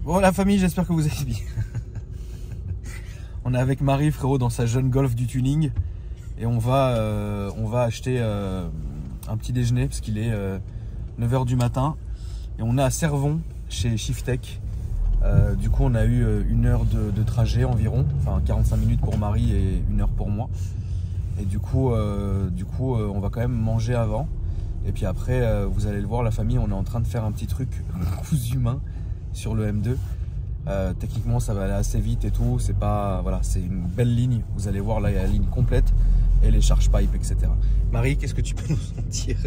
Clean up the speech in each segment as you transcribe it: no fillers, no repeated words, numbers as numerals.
Bon la famille, j'espère que vous allez bien. On est avec Marie, frérot, dans sa jeune Golf du tuning. Et on va acheter un petit déjeuner parce qu'il est 9 h du matin. Et on est à Cervon, chez Shiftech. Du coup, on a eu 1 heure de trajet environ. Enfin, 45 minutes pour Marie et 1 heure pour moi. Et du coup, on va quand même manger avant. Et puis après, vous allez le voir, la famille, on est en train de faire un petit truc cousu main sur le M2. Techniquement, ça va aller assez vite et tout. C'est pas, voilà, c'est une belle ligne. Vous allez voir là, il y a la ligne complète et les charge pipes, etc. Marie, qu'est-ce que tu peux nous en dire?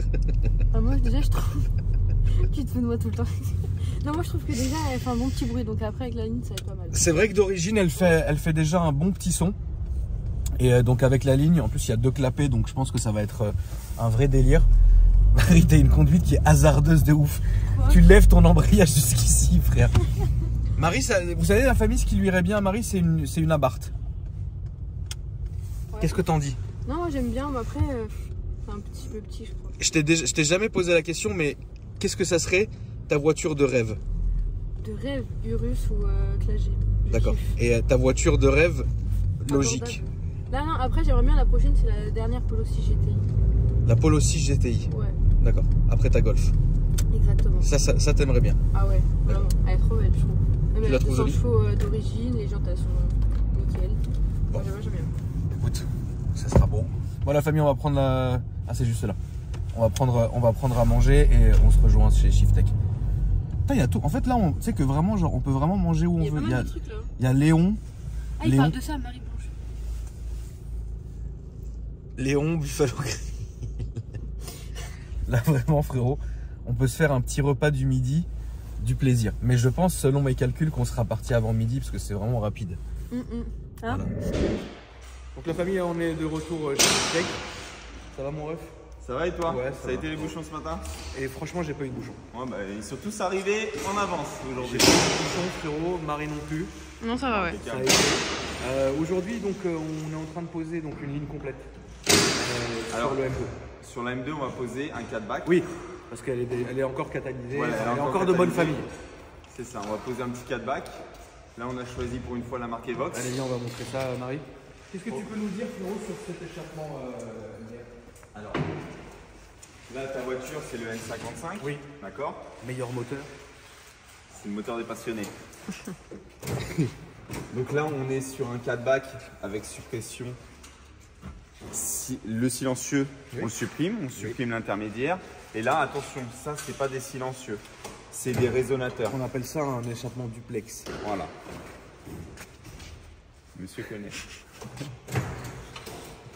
Moi, déjà, je trouve. Tu te fous de moi tout le temps. Non, moi, je trouve que déjà, elle fait un bon petit bruit. Donc après, avec la ligne, ça va être pas mal. C'est vrai que d'origine, elle fait déjà un bon petit son. Et donc avec la ligne, en plus, il y a 2 clapets, donc je pense que ça va être un vrai délire. Marie, t'as une conduite qui est hasardeuse de ouf. Quoi? Tu lèves ton embrayage jusqu'ici, frère. Marie, vous savez, la famille, ce qui lui irait bien à Marie, c'est une Abarth. Ouais. Qu'est-ce que t'en dis? Non, moi j'aime bien, mais après, c'est un petit peu petit, je crois. Je t'ai jamais posé la question, mais qu'est-ce que ça serait ta voiture de rêve? De rêve, Urus ou Clagé. D'accord. Et ta voiture de rêve logique? Là, non, après, j'aimerais bien la prochaine, c'est la dernière Polo 6 GTI. La Polo 6 GTI? Ouais. D'accord. Après ta Golf? Exactement. Ça t'aimerait bien? Ah ouais, vraiment. Elle est trop belle, je trouve. Même tu la trouves jolie? chevaux d'origine, les jantes elles sont nickel. Bon. J'aime bien. Écoute, ça sera bon. Bon, la famille, on va prendre la... Ah, c'est juste là. On va prendre à manger et on se rejoint chez Shiftech. Il y a tout. En fait, là, tu sais que vraiment, genre, on peut vraiment manger où on veut. Il y a Léon. Ah, il parle de ça, Marie Blanche. Léon Buffalo Grill. Là, vraiment, frérot, on peut se faire un petit repas du midi, du plaisir. Mais je pense, selon mes calculs, qu'on sera parti avant midi parce que c'est vraiment rapide. Hein, voilà. Donc, la famille, on est de retour chez Shiftech. Ça va, mon ref? Ça va et toi? Ouais, ça a été les bouchons ce matin? Et franchement, j'ai pas eu de bouchons. Ouais, bah, ils sont tous arrivés en avance aujourd'hui. J'ai pas eu de bouchons, frérot. Marie non plus. Non, ça va, ouais. Ça a été. Aujourd'hui, donc, on est en train de poser donc, une ligne complète sur le M2. Sur la M2, on va poser un 4-back. Oui, parce qu'elle est encore catalysée. Voilà, elle est encore de bonne famille. C'est ça, on va poser un petit 4-back. Là, on a choisi pour une fois la marque Evox. Allez, viens, on va montrer ça, Marie. Qu'est-ce que tu peux nous dire, Floro, sur cet échappement hier? Alors, là, ta voiture, c'est le N55. Oui. D'accord. Meilleur moteur. C'est le moteur des passionnés. Donc là, on est sur un 4-back avec suppression. Le silencieux, oui. On supprime l'intermédiaire. Et là, attention, ça, c'est pas des silencieux, c'est des résonateurs. On appelle ça un échappement duplex. Voilà. Monsieur connaît.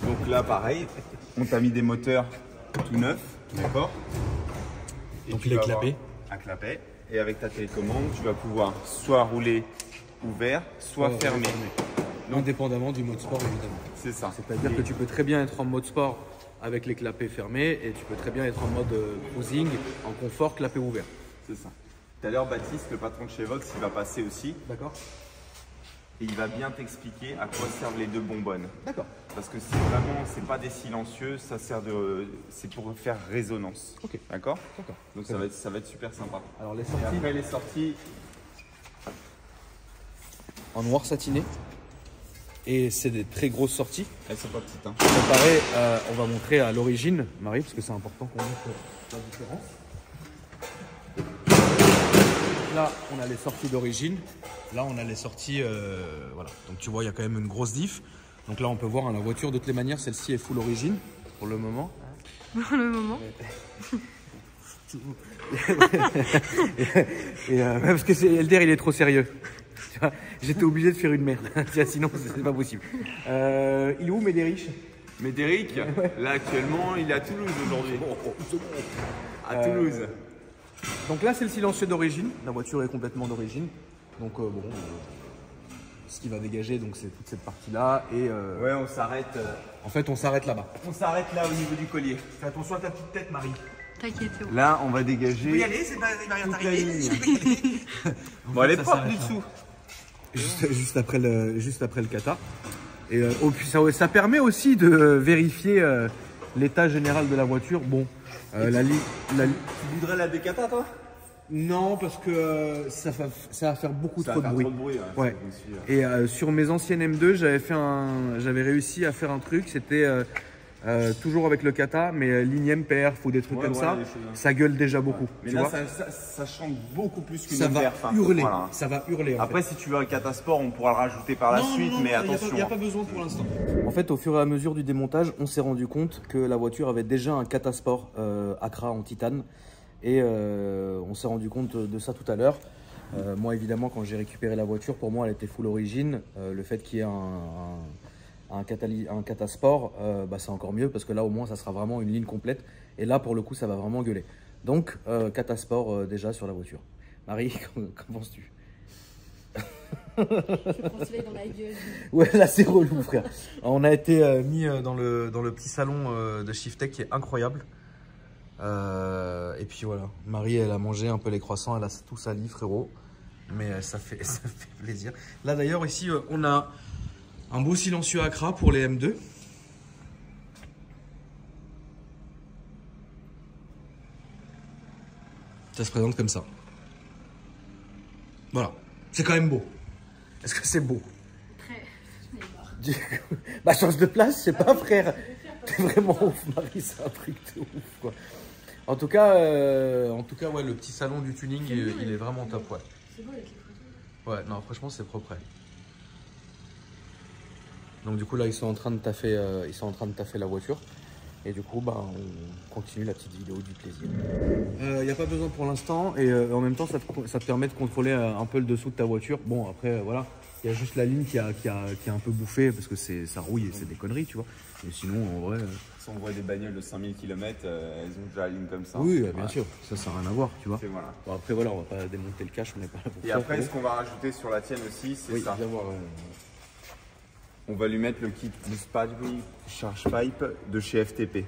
Donc là, pareil, on t'a mis des moteurs tout neufs, d'accord. Donc les clapets. Un clapet. Et avec ta télécommande, tu vas pouvoir soit rouler ouvert, soit fermé. Indépendamment du mode sport, évidemment. C'est ça. C'est-à-dire que tu peux très bien être en mode sport avec les clapets fermés et tu peux très bien être en mode cruising, en confort, clapet ouvert. C'est ça. Tout à l'heure, Baptiste, le patron de chez Vox, il va passer aussi. D'accord. Et il va bien t'expliquer à quoi servent les 2 bonbonnes. D'accord. Parce que c'est vraiment, c'est pas des silencieux, ça sert c'est pour faire résonance. Ok. D'accord. D'accord. Donc ça va être super sympa. Alors les sorties. Et après les sorties. En noir satiné. Et c'est des très grosses sorties. Elles sont pas petites. Hein. Pareil, on va montrer à l'origine, Marie, parce que c'est important qu'on montre la différence. Là, on a les sorties d'origine. Là, on a les sorties, voilà. Donc tu vois, il y a quand même une grosse diff. Donc là, on peut voir hein, la voiture de toutes les manières, celle-ci est full origine pour le moment. Pour le moment. Parce que Elder, il est trop sérieux. J'étais obligé de faire une merde, sinon c'est pas possible. Il est où Médéric? Médéric, là actuellement, il est à Toulouse aujourd'hui. À Toulouse. Donc là, c'est le silencieux d'origine. La voiture est complètement d'origine. Donc bon, ce qui va dégager, donc c'est toute cette partie-là. Et ouais, on s'arrête. En fait, on s'arrête là-bas. On s'arrête là au niveau du collier. Fais attention à ta petite tête, Marie. T'inquiète, c'est bon. Là, on va dégager. Tu peux y aller, il va rien t'arriver. Bon, elle est propre du dessous. Juste après le kata. Et ça permet aussi de vérifier l'état général de la voiture. Bon, Tu voudrais la décata, toi? Non, parce que ça va faire beaucoup trop de bruit. Ouais. Aussi, Et sur mes anciennes M2, j'avais réussi à faire un truc, c'était toujours avec le kata, mais ligne MPR ou des trucs comme ça, ça gueule déjà beaucoup. Mais tu là, vois ça chante beaucoup plus qu'une ça va MPR. Enfin, hurler, voilà. ça va hurler. Après, si tu veux un Catasport, on pourra le rajouter par la suite, mais attention. Il n'y a pas besoin pour l'instant. En fait, au fur et à mesure du démontage, on s'est rendu compte que la voiture avait déjà un Catasport Accra en titane. Et on s'est rendu compte de ça tout à l'heure. Moi, évidemment, quand j'ai récupéré la voiture, pour moi, elle était full origine. Le fait qu'il y ait un Catasport, c'est encore mieux parce que là, au moins, ça sera vraiment une ligne complète. Et là, pour le coup, ça va vraiment gueuler. Donc, Catasport déjà sur la voiture. Marie, qu'en penses-tu? Je prends celui dans la gueule. Ouais, là, c'est relou, frère. Alors, on a été mis dans le petit salon de Shiftech qui est incroyable. Et puis voilà, Marie elle a mangé un peu les croissants, elle a tout sali frérot, mais ça fait plaisir. Là d'ailleurs ici on a un beau silencieux Accra pour les M2. Ça se présente comme ça. Voilà, c'est quand même beau. Est-ce que c'est beau? Très. J'en ai marre. Du coup, bah change de place, je sais pas frère. T'es vraiment ouf Marie, c'est un truc de ouf quoi. En tout cas, ouais, le petit salon du tuning, il est vraiment top, ouais. C'est beau avec les photos. Ouais, non, franchement, c'est propre. Donc du coup, là, ils sont en train de taffer la voiture. Et du coup, bah, on continue la petite vidéo du plaisir. Il n'y a pas besoin pour l'instant. Et en même temps, ça te permet de contrôler un peu le dessous de ta voiture. Bon, après, voilà. Il y a juste la ligne qui a un peu bouffé parce que ça rouille et c'est des conneries, tu vois. Mais sinon, en vrai... Si on voit des bagnoles de 5000 km, elles ont déjà la ligne comme ça. Oui, bien sûr. Ça n'a rien à voir, tu vois. Voilà. Bon, après, voilà, on va pas démonter le cache, on n'est pas là pour ça. Et après, ce qu'on va rajouter sur la tienne aussi, c'est ça. On va lui mettre le kit Dispatch Charge Pipe de chez FTP.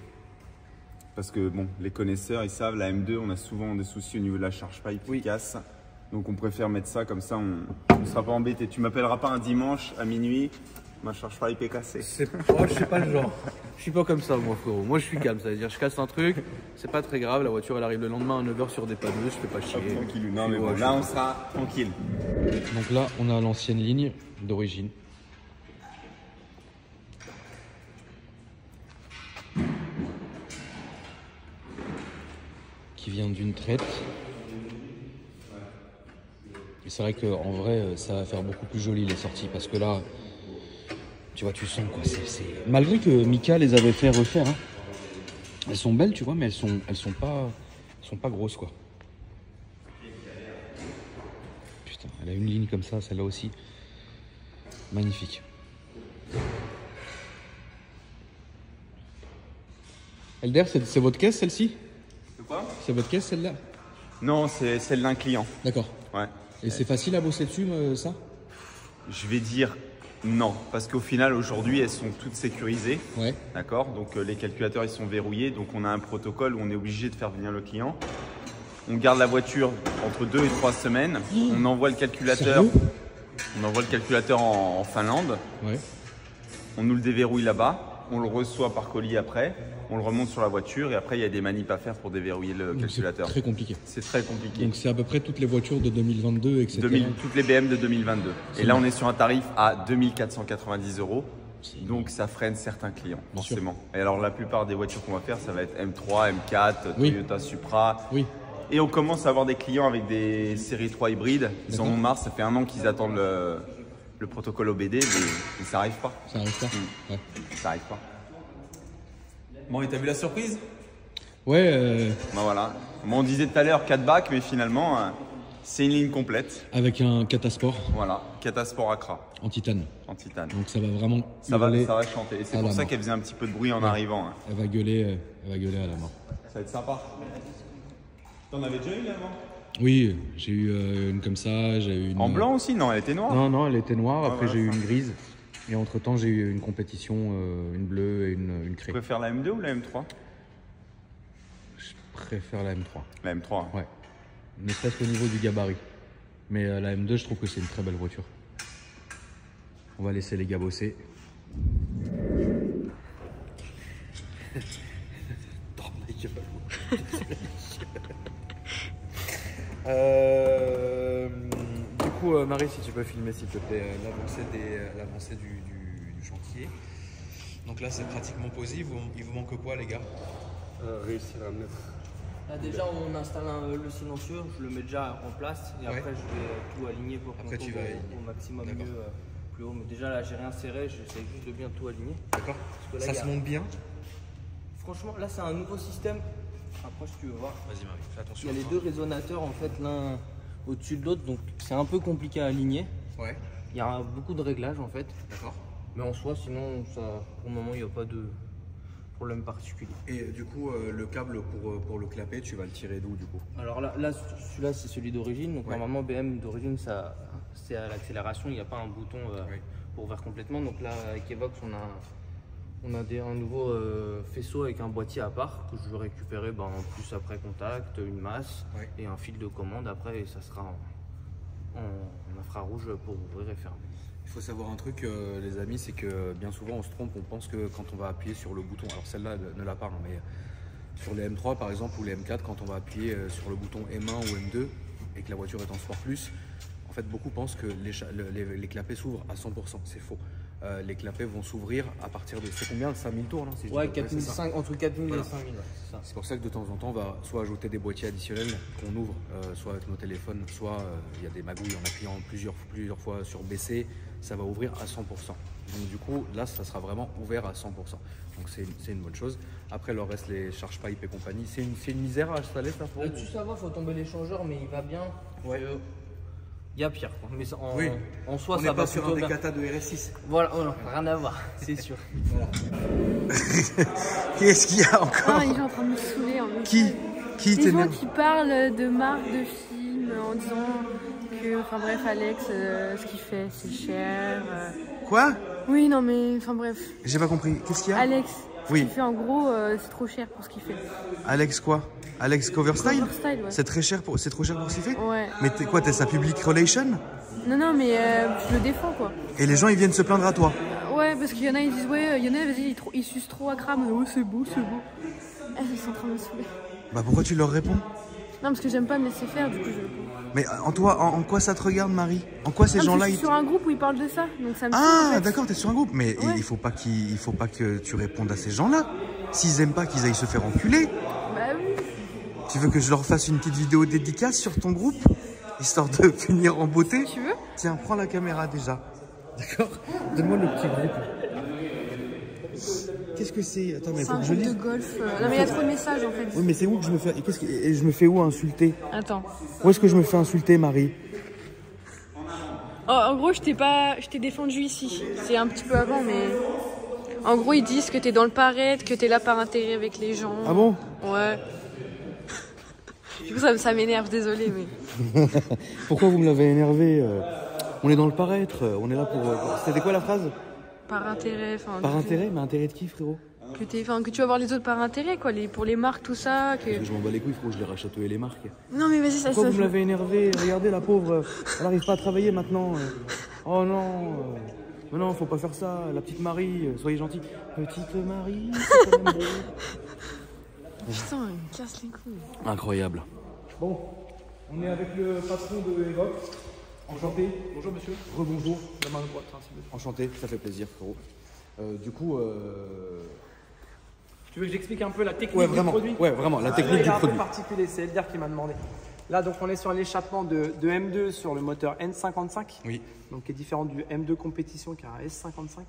Parce que, bon, les connaisseurs, ils savent, la M2, on a souvent des soucis au niveau de la charge pipe qui casse. Donc, on préfère mettre ça, comme ça, on ne sera pas embêté. Tu m'appelleras pas un dimanche à minuit. Ma charge pipe est cassée. Oh, je sais pas le genre. Je suis pas comme ça, moi, frérot. Moi, je suis calme. Ça veut dire, je casse un truc, c'est pas très grave. La voiture, elle arrive le lendemain à 9h sur des panneux. Je fais pas chier. Tranquille. Non, mais bon, là, on sera tranquille. Donc là, on a l'ancienne ligne d'origine. Qui vient d'une traite. Et c'est vrai qu'en vrai, ça va faire beaucoup plus joli les sorties. Parce que là, tu vois, tu sens quoi. Malgré que Mika les avait fait refaire, hein. Elles sont belles, tu vois, mais elles sont pas grosses, quoi. Putain, elle a une ligne comme ça, celle-là aussi. Magnifique. Elder, c'est votre caisse, celle-ci? C'est quoi? C'est votre caisse, celle-là? Non, c'est celle d'un client. D'accord. Ouais. Et c'est facile à bosser dessus, ça? Je vais dire non, parce qu'au final, aujourd'hui, elles sont toutes sécurisées. Ouais. D'accord? Donc, les calculateurs, ils sont verrouillés. Donc, on a un protocole où on est obligé de faire venir le client. On garde la voiture entre 2 et 3 semaines. On envoie le calculateur. On envoie le calculateur en Finlande. Ouais. On nous le déverrouille là-bas. On le reçoit par colis après. On le remonte sur la voiture et après, il y a des manips à faire pour déverrouiller le calculateur. C'est très compliqué. C'est très compliqué. Donc c'est à peu près toutes les voitures de 2022, etc. Toutes les BM de 2022. Et là, on est sur un tarif à 2490 €. Donc ça freine certains clients, forcément. Et alors la plupart des voitures qu'on va faire, ça va être M3, M4, Toyota Supra. Oui. Et on commence à avoir des clients avec des séries 3 hybrides. Ils en ont marre, ça fait 1 an qu'ils attendent le protocole OBD, mais ça n'arrive pas. Ça n'arrive pas. Ouais. Ça n'arrive pas. Bon, et t'as vu la surprise? Ouais. Ben voilà. Bon, on disait tout à l'heure 4 bacs, mais finalement, c'est une ligne complète. Avec un Catasport. Voilà, Catasport Accra. En titane. En titane. Donc ça va vraiment ça va chanter. Et c'est pour ça qu'elle faisait un petit peu de bruit en arrivant. Hein. Elle va gueuler à la mort. Ça va être sympa. T'en avais déjà une avant? Oui, j'ai eu une comme ça. J'ai eu une... En blanc aussi? Non, elle était noire. Non, elle était noire. Après, j'ai eu une grise. Et entre temps, j'ai eu une compétition, une bleue et une craie. Tu préfères la M2 ou la M3? Je préfère la M3. La M3? Ouais. Ne serait-ce qu'au niveau du gabarit. Mais la M2, je trouve que c'est une très belle voiture. On va laisser les gars bosser. Du coup, Marie, si tu peux filmer s'il te plaît l'avancée du chantier. Donc là, c'est pratiquement posé. Il vous manque quoi, les gars? Réussir à mettre. Là, déjà, on installe le silencieux, je le mets déjà en place et après, je vais tout aligner pour qu'on tombe au maximum mieux plus haut. Mais déjà, là, j'ai rien serré, j'essaie juste de bien tout aligner. D'accord. Ça se monte bien? Franchement, là, c'est un nouveau système. Approche, tu veux voir. Vas-y, Marie, fais attention. Il y a les deux résonateurs, en fait, l'un au-dessus de l'autre, donc c'est un peu compliqué à aligner. Ouais. Il y a beaucoup de réglages, en fait. D'accord. Mais en soi, sinon, ça, pour le moment, il n'y a pas de problème particulier. Et du coup, le câble pour le clapet, tu vas le tirer d'où du coup? Alors là celui-là, c'est celui d'origine. Donc normalement, BM d'origine, c'est à l'accélération. Il n'y a pas un bouton pour ouvrir complètement. Donc là, avec Evox, on a un nouveau faisceau avec un boîtier à part que je vais récupérer en plus après contact, une masse et un fil de commande après. Et ça sera en infrarouge pour ouvrir et fermer. Il faut savoir un truc, les amis, c'est que bien souvent on se trompe, on pense que quand on va appuyer sur le bouton, alors celle-là ne l'a pas, hein, mais sur les M3 par exemple ou les M4, quand on va appuyer sur le bouton M1 ou M2 et que la voiture est en Sport Plus, en fait beaucoup pensent que les clapets s'ouvrent à 100%, c'est faux. Les clapets vont s'ouvrir à partir de, c'est combien, 5000 tours, non? Ouais, 4005, entre 4000 et 5000. C'est pour ça que de temps en temps, on va soit ajouter des boîtiers additionnels qu'on ouvre, soit avec nos téléphones, soit il y a des magouilles en appuyant plusieurs fois sur BC, ça va ouvrir à 100%. Donc du coup, là, ça sera vraiment ouvert à 100%. Donc c'est une bonne chose. Après, le reste, les charge pipe et compagnie, c'est une misère à installer ça pour là-dessus, ça va, faut tomber l'échangeur, mais il va bien. Ouais. Il y a pire, quoi. Mais en soi, on ça va pas sur un bien. Decata de RS6. Voilà, oh non, rien à voir, c'est sûr. Qu'est-ce qu'il y a encore? Ah, il est en train de me saouler. Qui les gens qui parlent de marques de films en disant que, enfin bref, Alex, ce qu'il fait, c'est cher. Quoi? Oui, non mais, enfin bref. J'ai pas compris. Qu'est-ce qu'il y a? Alex, oui. Ce qu'il fait en gros, c'est trop cher pour ce qu'il fait. Alex quoi? Alex Coverstyle? Coverstyle, ouais. C'est trop cher pour ce qu'il fait? Ouais. Mais t'es sa public relation? Non, mais je le défends quoi. Et les gens ils viennent se plaindre à toi? Ouais, parce qu'il y en a, ils disent, ouais, il y en a, vas-y, ils sucent trop à crame. Ouais, c'est beau, c'est beau. Ils sont en train de me saouler. Bah pourquoi tu leur réponds? Non, parce que j'aime pas me laisser faire, du coup je réponds. Mais en quoi ça te regarde, Marie? En quoi ces gens-là je suis sur un groupe où ils parlent de ça, donc ça me Ah, en fait. d'accord, t'es sur un groupe. Mais ouais. il faut pas que tu répondes à ces gens-là. S'ils aiment pas, qu'ils aillent se faire enculer. Bah oui. Tu veux que je leur fasse une petite vidéo dédicace sur ton groupe? Histoire de finir en beauté? Tu veux? Tiens, prends la caméra déjà. D'accord? Donne-moi le petit groupe. Qu'est-ce que c'est? Attends, mais c'est un groupe de golf. Non, mais il y a trop de messages en fait. Oui, mais c'est où que je me fais... Et je me fais où insulter? Attends. Où est-ce que je me fais insulter, Marie? Oh, en gros, je t'ai défendu ici. C'est un petit peu avant, mais... En gros, ils disent que t'es dans le paraître, que t'es là par intérêt avec les gens. Ah bon? Ouais. Du coup, ça m'énerve, désolé, mais... Pourquoi vous me l'avez énervé? On est dans le paraître, on est là pour... C'était quoi la phrase? Par intérêt, enfin... Par intérêt? Mais intérêt de qui, frérot? Que tu vas voir les autres par intérêt, quoi, pour les marques, tout ça. Que... Je m'en bats les couilles, frérot, je les rachète eux et les marques. Non, mais vas-y, ça Pourquoi vous me l'avez énervé? Regardez, la pauvre, elle n'arrive pas à travailler maintenant. Oh non, mais non, faut pas faire ça. La petite Marie, soyez gentille. Petite Marie, c'est quand même beau. Putain, il me casse les couilles. Incroyable. Bon, on est avec le patron de Evox. Enchanté. Bonjour monsieur. Rebonjour. La main droite. Enchanté, ça fait plaisir, frérot. Du coup, Tu veux que j'explique un peu la technique du produit? Ouais, vraiment, la technique du un peu produit. particulier, c'est Eldar qui m'a demandé. Là, donc, on est sur l'échappement de M2 sur le moteur N55. Oui. Donc, qui est différent du M2 compétition qui a un S55.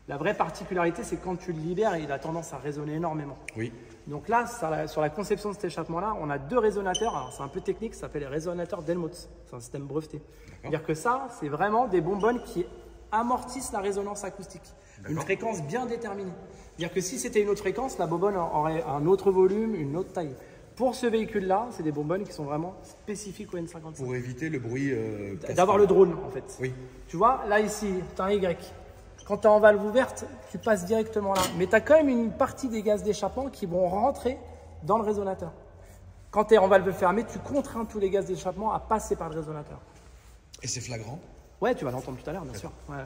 La vraie particularité, c'est que quand tu le libères, il a tendance à résonner énormément. Oui. Donc là, sur la conception de cet échappement-là, on a deux résonateurs. Alors, c'est un peu technique, ça s'appelle les résonateurs Delmots. C'est un système breveté. C'est-à-dire que ça, c'est vraiment des bonbonnes qui amortissent la résonance acoustique. Une fréquence bien déterminée. C'est-à-dire que si c'était une autre fréquence, la bonbonne aurait un autre volume, une autre taille. Pour ce véhicule-là, c'est des bonbonnes qui sont vraiment spécifiques au N55. Pour éviter le bruit... D'avoir le drone, en fait. Oui. Tu vois, là, ici, tu as un Y. Quand tu es en valve ouverte, tu passes directement là. Mais tu as quand même une partie des gaz d'échappement qui vont rentrer dans le résonateur. Quand tu es en valve fermée, tu contrains tous les gaz d'échappement à passer par le résonateur. Et c'est flagrant? Ouais, tu vas l'entendre tout à l'heure, bien sûr. Ouais.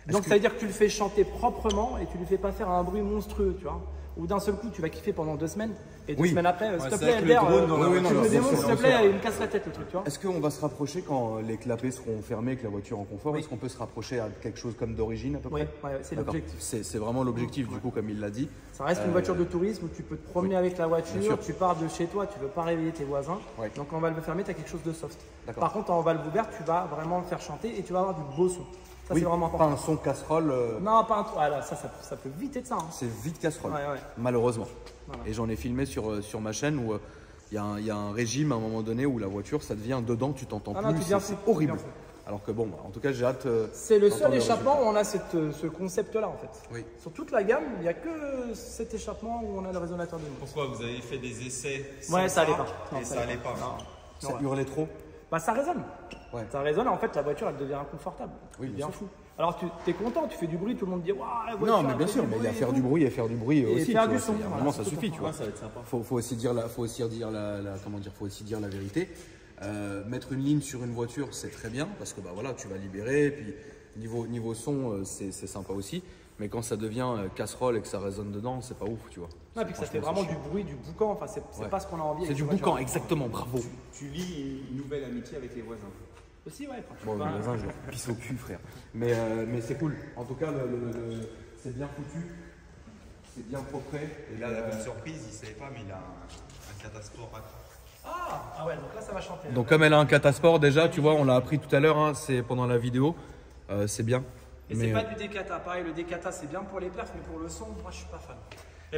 Donc ça veut dire que tu le fais chanter proprement et tu lui fais pas faire un bruit monstrueux, tu vois. Ou d'un seul coup, tu vas kiffer pendant 2 semaines et 2 semaines après, s'il te plaît, Elder, tu me démontres, s'il te plaît, il me casse la tête le truc, tu vois. Est-ce qu'on va se rapprocher quand les clapets seront fermés avec la voiture en confort? Est-ce qu'on peut se rapprocher à quelque chose comme d'origine à peu près? Oui, c'est l'objectif. C'est vraiment l'objectif du coup, comme il l'a dit. Ça reste une voiture de tourisme où tu peux te promener avec la voiture, tu pars de chez toi, tu veux pas réveiller tes voisins. Donc en valve fermée, tu as quelque chose de soft. Par contre, en valve ouverte, tu vas vraiment le faire chanter et tu vas avoir du beau son. Ça, c'est vraiment important. Pas un son casserole. Non, pas un son. Alors, ça peut vite être ça. Hein. C'est vite casserole, malheureusement. Voilà. Et j'en ai filmé sur ma chaîne où il y a un régime à un moment donné où la voiture, ça devient dedans, tu t'entends plus. C'est horrible. Alors que bon, en tout cas, j'ai hâte. C'est le seul échappement où on a ce concept-là, en fait. Oui. Sur toute la gamme, il n'y a que cet échappement où on a le résonateur de mousse. Pourquoi vous avez fait des essais sans ça allait pas. Et ça allait pas. Ça hurlait trop. Bah, ça résonne. Ouais. Ça résonne, en fait, la voiture, elle devient inconfortable. Oui, bien fou. Alors, tu es content, tu fais du bruit, tout le monde dit waouh, la voiture. Non, mais bien sûr, mais il y a faire du bruit et faire du bruit et aussi. Faire du son. Vraiment, ça suffit, tu vois. Ça va être sympa. Faut aussi dire la vérité. Mettre une ligne sur une voiture, c'est très bien parce que bah voilà, tu vas libérer. Et puis niveau son, c'est sympa aussi. Mais quand ça devient casserole et que ça résonne dedans, c'est pas ouf, tu vois. Non, puis que ça fait vraiment du bruit, du boucan. Enfin, c'est pas ce qu'on a envie. C'est du boucan, exactement. Bravo. Tu lis une nouvelle amitié avec les voisins. Aussi, ouais. Bon, les voisins, je leur pisse au cul, frère. Mais c'est cool. En tout cas, c'est bien foutu. C'est bien propre. Et là, la bonne surprise, il savait pas, mais il a un catasport à Ah ouais, donc là, ça va chanter. Donc comme elle a un catasport déjà, tu vois, on l'a appris tout à l'heure, hein, c'est pendant la vidéo, c'est bien. Et c'est pas du décata, pareil, le décata c'est bien pour les perfs, mais pour le son, moi je suis pas fan.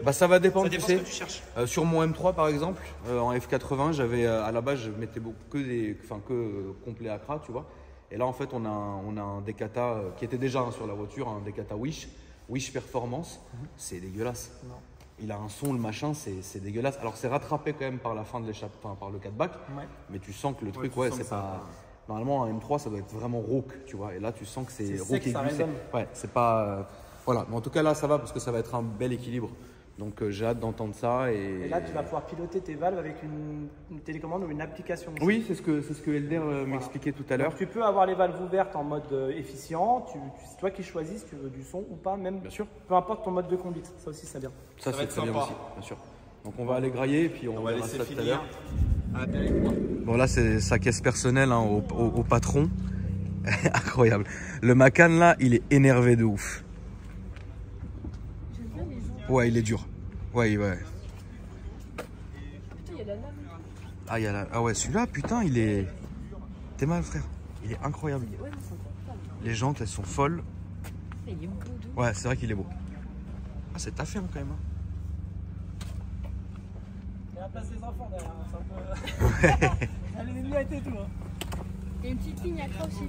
Bah ça va dépendre, ça dépend tu sais. ce que tu cherches. Sur mon M3 par exemple, en F80, j'avais à la base je mettais que complet Accra, tu vois. Et là en fait on a un décata qui était déjà sur la voiture, un décata Wish Performance, c'est dégueulasse. Non. Il a un son, le machin, c'est dégueulasse. Alors c'est rattrapé quand même par la fin de l'échappement, par le 4-bac, mais tu sens que le truc, c'est pas. Normalement, un M3, ça doit être vraiment rauque, tu vois. Et là, tu sens que c'est rauque aigu. Ouais, c'est pas. Voilà. Mais en tout cas, là, ça va parce que ça va être un bel équilibre. Donc, j'ai hâte d'entendre ça. Et là, tu vas pouvoir piloter tes valves avec une télécommande ou une application. Aussi. Oui, c'est ce que Elder m'expliquait tout à l'heure. Tu peux avoir les valves ouvertes en mode efficient. C'est toi qui choisis si tu veux du son ou pas, même. Bien sûr. Peu importe ton mode de conduite. Ça aussi, c'est bien. Ça c'est très bien aussi, bien sûr. Donc, on va aller grailler et puis on va laisser ça tout à l'heure. Bon là c'est sa caisse personnelle hein, au patron. Incroyable. Le Macan là il est énervé de ouf. Ouais il est dur. Ouais. Ah ouais celui-là putain il est... T'es mal frère. Il est incroyable. Les jantes elles sont folles. Ouais c'est vrai qu'il est beau. Ah c'est taffé hein, quand même. Il y a la place des enfants derrière, c'est un peu... Elle est miette et tout. Hein. Il y a une petite ligne Accra aussi.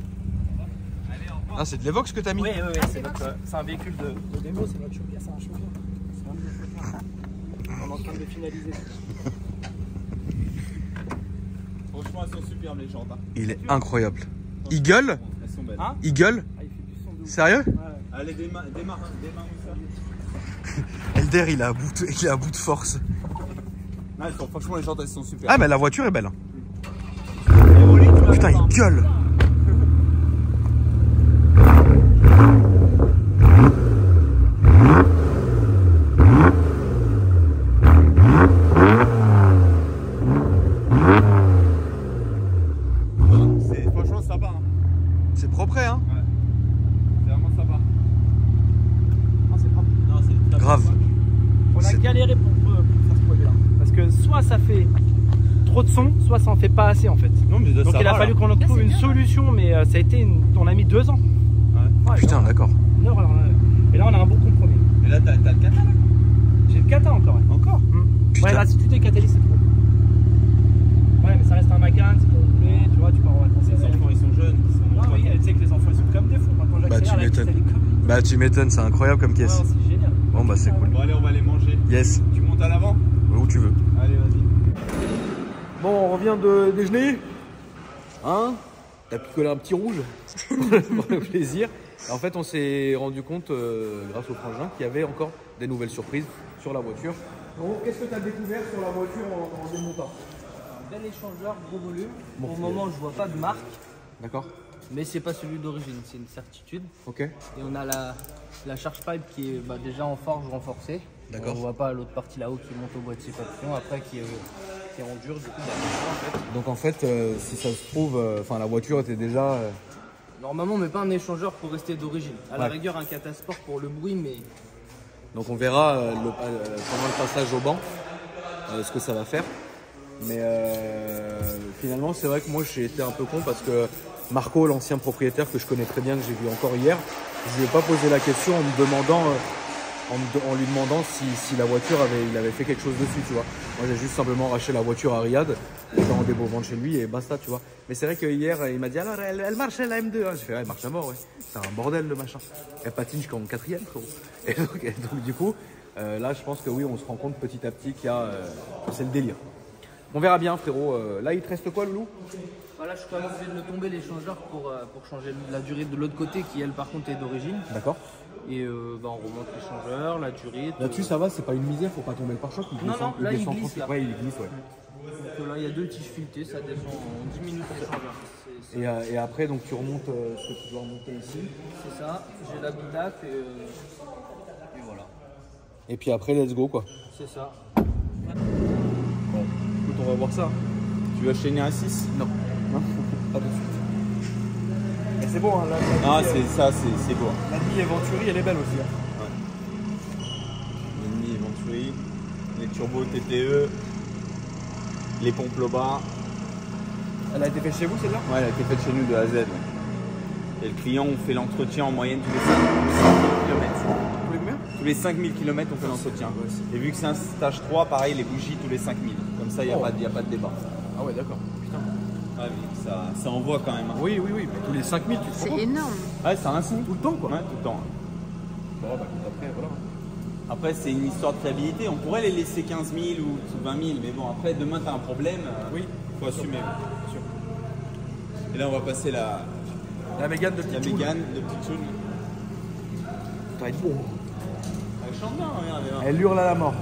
Ah c'est de l'Evox que t'as mis? Oui, c'est un véhicule de démo, c'est notre chauffeur, c'est un chauffeur. C'est un de nos chauffeurs. On est en train de finaliser. Franchement, elles sont superbes les jantes. Il est incroyable. Il gueule? Elles sont belles. Il gueule? Ah, il fait du son de ouf. Sérieux? Ouais. Allez, démarre où ça? Elder il est à bout de force. Ah, franchement, les jantes elles sont super. Ah mais la voiture est belle. Putain il gueule. C'est franchement sympa. Hein. C'est propre hein. Ouais. C'est vraiment sympa. Non, c'est propre. Non, c'est Grave. On a galéré pour faire ce produit là. Parce que soit ça fait trop de son, soit ça en fait pas assez en fait. Non, mais donc il a fallu qu'on trouve une solution, mais ça a été on a mis 2 ans. Ouais, putain d'accord. Et là on a un bon compromis. Et là t'as le kata là? J'ai le kata encore. Encore? Ouais là si tu décatalyses c'est trop. Ouais mais ça reste un Macan, c'est pour rouler, tu vois, tu pars en vacances. Les enfants ils sont jeunes. Non oui, tu sais que les enfants ils sont comme des fous. Quand tu m'étonnes. Bah tu m'étonnes, c'est incroyable comme caisse. Ouais, c'est génial. Bon bah c'est cool. Bon allez on va les manger. Yes. Tu montes à l'avant? Où tu veux. Allez vas-y. Bon on revient de déjeuner. Hein? T'as picolé un petit rouge pour le plaisir. En fait, on s'est rendu compte, grâce au frangin, qu'il y avait encore des nouvelles surprises sur la voiture. Donc, qu'est-ce que tu as découvert sur la voiture en démontant? Un bel échangeur, gros volume. Pour le moment, je vois pas de marque. D'accord. Mais c'est pas celui d'origine, c'est une certitude. Ok. Et on a la charge pipe qui est déjà en forge renforcée. D'accord. On voit pas l'autre partie là-haut qui monte au boîtier papillon, après qui est en dur, du coup, en fait. Donc en fait, si ça se trouve, la voiture était déjà... Normalement, on met pas un échangeur pour rester d'origine. À la Ouais. rigueur, un catasport pour le bruit, mais Donc on verra pendant le passage au banc ce que ça va faire. Mais finalement, c'est vrai que moi j'ai été un peu con parce que Marco, l'ancien propriétaire que je connais très bien, que j'ai vu encore hier, je lui ai pas posé la question en me demandant, en lui demandant si la voiture il avait fait quelque chose dessus, tu vois. Moi j'ai juste simplement racheté la voiture à Riyad, dans des beaux ventes chez lui et basta, tu vois. Mais c'est vrai que hier il m'a dit alors elle marche la M2, hein. J'ai fait ouais, elle marche à mort, ouais. C'est un bordel le machin. Elle patine jusqu'en 4ème, frérot. Et donc du coup, là je pense que oui, on se rend compte petit à petit qu'il y a, c'est le délire. On verra bien, frérot. Là il te reste quoi, Loulou? voilà, je suis quand même obligé de le tomber l'échangeur pour changer la durée de l'autre côté qui elle par contre est d'origine. D'accord. Et on remonte l'échangeur, la durée. Là-dessus ça va, c'est pas une misère, faut pas tomber le pare-choc. Non, là, il glisse, là. Ouais, il glisse, ouais. Donc là il y a 2 tiges filetées, ça descend en 10 minutes l'échangeur. Et après, donc tu remontes ce que tu dois remonter ici. C'est ça, j'ai la bidac et voilà. Et puis après, let's go quoi. C'est ça. Bon, écoute, on va voir ça. Tu veux chaîner un 6? Non, pas tout de suite. Mais c'est bon, hein, là. Ah, c'est beau. La nuit Venturi, elle est belle aussi. Hein. L'ennemi Venturi, les turbos TTE, les pompes Loba. Elle a été faite chez vous celle-là? Ouais, elle a été faite chez nous de A à Z. Ouais. Et le client, on fait l'entretien en moyenne tous les 5000 km. Tous les combien? Tous les 5000 km, on fait l'entretien. Et vu que c'est un stage 3, pareil, les bougies tous les 5000. Comme ça, il n'y a, a pas de débat. Ah ouais, d'accord. Putain. Ouais, mais ça envoie quand même. Hein. Oui, mais tous les 5000, tu te rends C'est compte? énorme. Ouais, c'est un signe. Tout le temps quoi. Ouais, tout le temps. Bon, bah écoute, après, voilà. Après, c'est une histoire de fiabilité. On pourrait les laisser 15 000 ou 20 000, mais bon, après, demain, tu as un problème. Oui. Faut assumer. Bien sûr. Et là, on va passer la Mégane de petite choule. Mégane de petite choule. Ça va être bon. Elle chante bien, regardez. Hein. Elle hurle à la mort.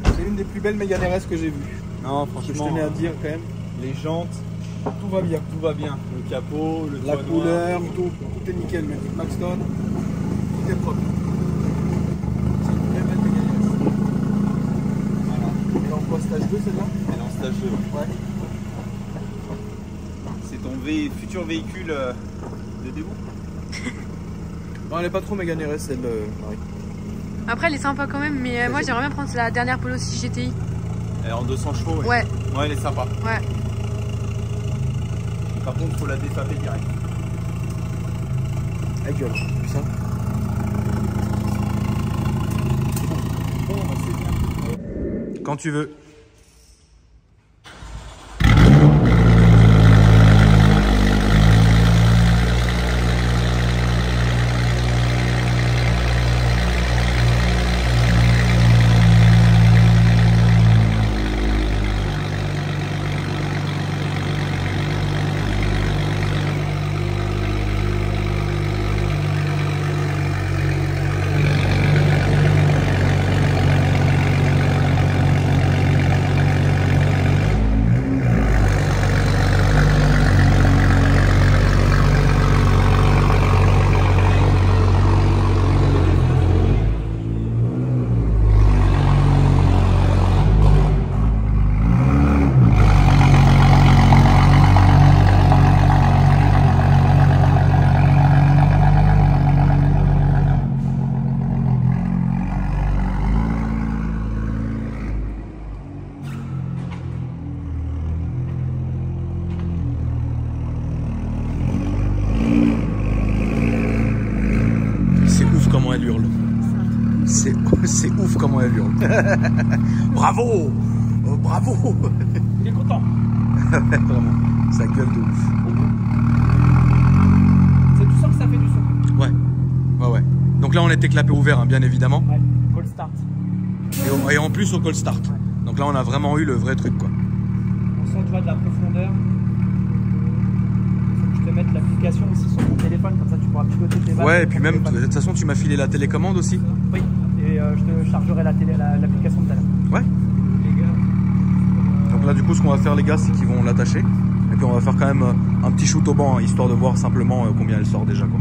C'est l'une des plus belles Mégane RS que j'ai vues. Non, Je franchement, tenais à dire quand même, les jantes, tout va bien. tout va bien. Le capot, le La toit couleur, noir. tout est nickel, mais Maxton, tout est propre. C'est une très belle Mégane RS. Voilà. Elle est en quoi, stage 2 celle-là? Elle est en stage 2. Ouais. C'est ton futur véhicule de démo? Non, elle est pas trop Mégane RS, celle Marie. Après, elle est sympa quand même, mais moi j'aimerais bien prendre la dernière Polo 6 GTI. Elle est en 200 chevaux. Ouais, Ouais, elle est sympa. ouais. Par contre, faut la détaper direct. Elle gueule, tu sais. Bon, c'est bien. Quand tu veux. Comment elle hurle. C'est ouf comment elle hurle. Bravo, bravo. Il est content. Vraiment, ça gueule de ouf. Tu sens que ça fait du son. Ouais. Donc là on était clapé ouvert, hein, bien évidemment. Ouais, cold start. Et en plus au cold start. Donc là on a vraiment eu le vrai truc quoi. On sent, tu vois, de la profondeur. application aussi sur ton téléphone, comme ça tu pourras piloter tes balles. Ouais, et puis même, de toute façon, tu m'as filé la télécommande aussi. Oui, et je te chargerai l'application tout à l'heure. Ouais. Donc là, du coup, ce qu'on va faire, les gars, c'est qu'ils vont l'attacher. Et puis on va faire quand même un petit shoot au banc, hein, histoire de voir simplement combien elle sort déjà, quoi.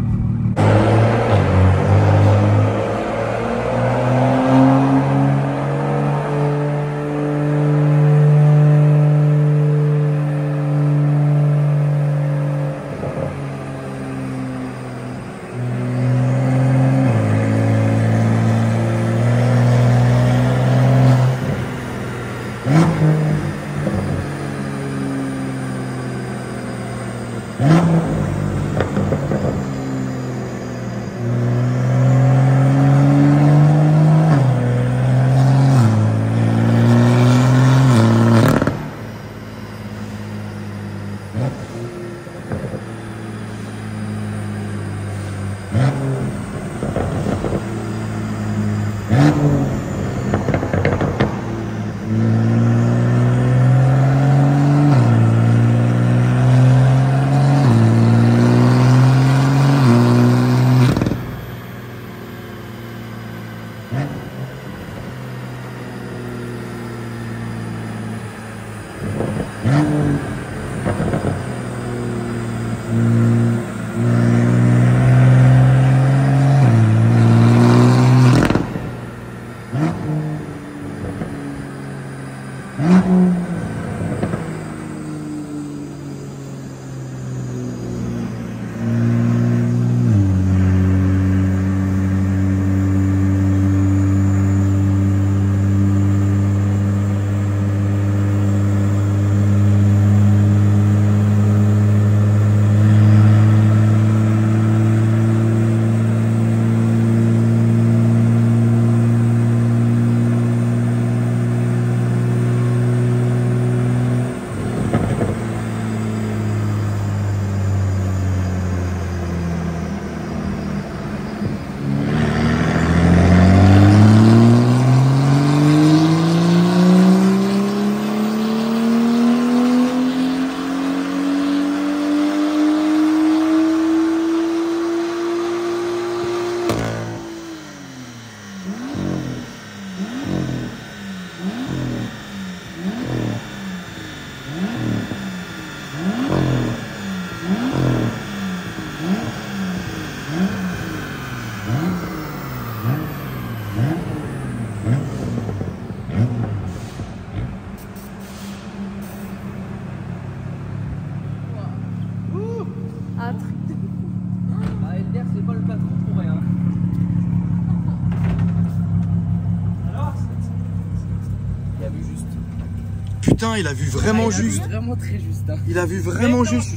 Putain, il a vu vraiment juste. Vraiment très juste. Hein. Il a vu vraiment juste.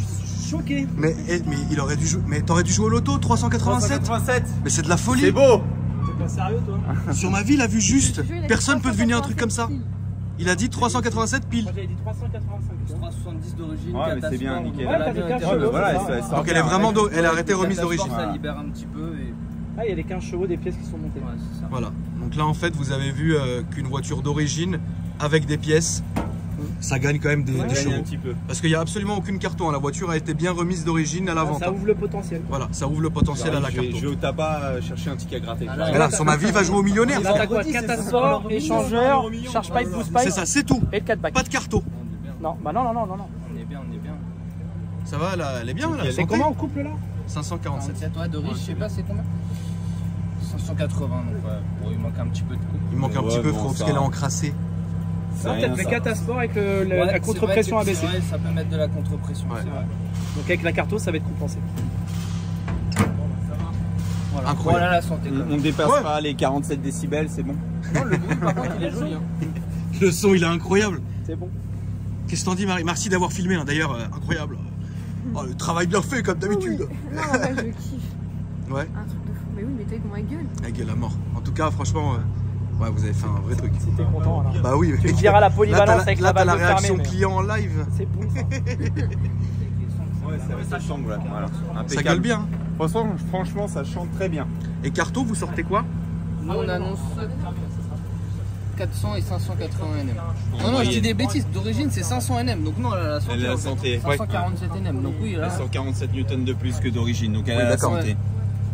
Choqué. Mais il aurait dû jouer. Mais t'aurais dû jouer au loto 387. 387. Mais c'est de la folie. C'est beau. T'es pas sérieux toi? Sur ma vie, il a vu juste. Personne peut deviner un truc comme ça. Il a dit 387 pile. Moi j'avais dit 385. 370 d'origine. Ouais, mais c'est bien, nickel. Ouais, t'as des 15 chevaux. Voilà, c'est ça. Donc elle est vraiment. Elle a arrêté remise d'origine. Ça libère un petit peu. Et... Ah, il y a les 15 chevaux des pièces qui sont montées. Ouais, c'est ça. Voilà. Donc là, en fait, vous avez vu qu'une voiture d'origine avec des pièces, ça gagne quand même des chevaux. Un petit peu. Parce qu'il n'y a absolument aucune carton. La voiture a été bien remise d'origine à la vente. Ça ouvre le potentiel. Voilà, ça ouvre le potentiel à la Je carton. vais au tabac chercher un ticket à gratter. Ah, là, Mais là, sur ma vie, il va jouer au millionnaire. Là, t'as quoi? Catasport, échangeur, charge pipe, boost pipe. C'est ça, c'est tout. Et le 4 back. Pas de carton. Non, bah non. On est bien, on est bien. Ça va, là, elle est bien là. C'est santé. comment en couple là? 547. 47, ouais, d'origine, je sais pas, c'est combien? 580, donc ouais. Bon, il manque un petit peu de coupe. Il manque un petit peu, bon, frérot, parce ça qu'elle est va. encrassée. Non, peut-être le Catasport avec Ouais, la contre-pression c'est vrai que abaissée. c'est vrai, ça peut mettre de la contre-pression, Ouais. c'est vrai. Donc avec la carto, ça va être compensé. Voilà. Incroyable. Voilà la santé. Quand On même. dépasse Ouais. pas les 47 décibels, c'est bon. Non, le bruit, par contre, il est joli. Hein. Le son, il est incroyable. C'est bon. Qu'est-ce que t'en dis, Marie? Merci d'avoir filmé, hein. D'ailleurs, incroyable. Oh, le travail bien fait, comme d'habitude. Oui. Non, ouais, je kiffe. Ouais, Un truc de fou. Mais oui, mais t'as vu comment elle gueule. la gueule à mort. En tout cas, franchement, ouais, vous avez fait un vrai truc. C'était content alors. Bah oui, Tu me diras la polyvalence avec la là, t'as valve la réaction fermée, mais- client en live. C'est bon ça. Ouais, ça chante, voilà. Ça Impeccable. gueule bien. Franchement, ça chante très bien. Et Carto, vous sortez quoi? Nous, on annonce. 400 et 580 NM. Non, non, je dis des bêtises. D'origine, c'est 500 NM. Donc, non, elle a la santé. 547 NM. Donc, oui, là. 147 newtons de plus que d'origine. Donc, elle a la d'accord. santé.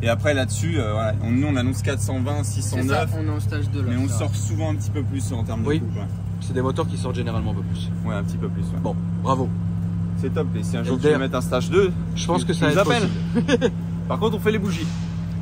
Et après, là-dessus, voilà, nous, on annonce 420, 609. Ça, on est en stage 2 là. Mais on sort souvent un petit peu plus en termes de coupe. Ouais. C'est des moteurs qui sortent généralement un peu plus. Ouais, un petit peu plus. Ouais. Bon, bravo. C'est top. Et si un jour tu Elder, veux mettre un stage 2, je pense que tu ça nous va être appelles. Par contre, on fait les bougies.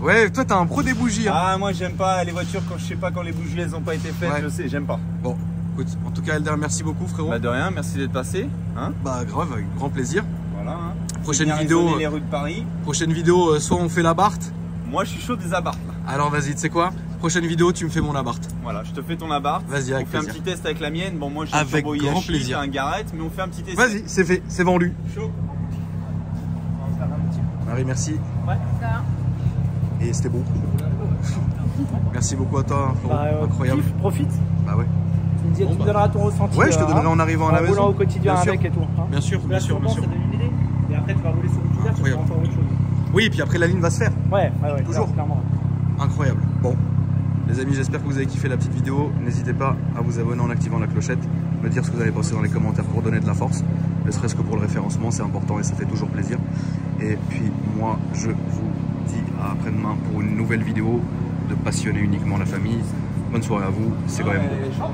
Ouais, toi, t'as un pro des bougies. Hein. Ah, moi, j'aime pas les voitures quand je sais pas quand les bougies elles ont pas été faites. Ouais. Je sais, j'aime pas. Bon, écoute, en tout cas, Elder, merci beaucoup, frérot. Bah, de rien, merci d'être passé. Hein, Bah, grave, avec grand plaisir. voilà. Hein. Prochaine Bien vidéo, raisonner les rues de Paris. Prochaine vidéo, soit on fait la Barthe. Moi, je suis chaud des abarth. Alors, vas-y, tu sais quoi? Prochaine vidéo, tu me fais mon Abarth. Voilà, je te fais ton abarth. Vas-y, On avec fait un plaisir. petit test avec la mienne. Bon, moi, j'ai un Avec turbo grand Yashi, plaisir. t'as un Garrett, mais on fait un petit test. Vas-y, c'est fait, c'est vendu. Chaud. Marie, merci. Ouais. Et c'était beau. Merci beaucoup à toi, frérot. Bah, Incroyable. kiffe, profite. Bah ouais. Tu me donneras ton ressenti. Ouais, je te donnerai en arrivant à la en maison. roulant au quotidien Bien sûr. avec et tout. Hein. Bien sûr, bien Là, sûr, bien sûr. Ça donne une idée. Et après, tu vas rouler sur l'utilitaire, tu vas Incroyable. encore autre chose. Oui, et puis après, la ligne va se faire. Ouais, Toujours. clairement. Incroyable. Bon, les amis, j'espère que vous avez kiffé la petite vidéo. N'hésitez pas à vous abonner en activant la clochette, me dire ce que vous avez pensé dans les commentaires pour donner de la force. Ne serait-ce que pour le référencement, c'est important et ça fait toujours plaisir. Et puis moi, je vous dis à après-demain pour une nouvelle vidéo de passionner uniquement la famille. Bonne soirée à vous, c'est quand même beau.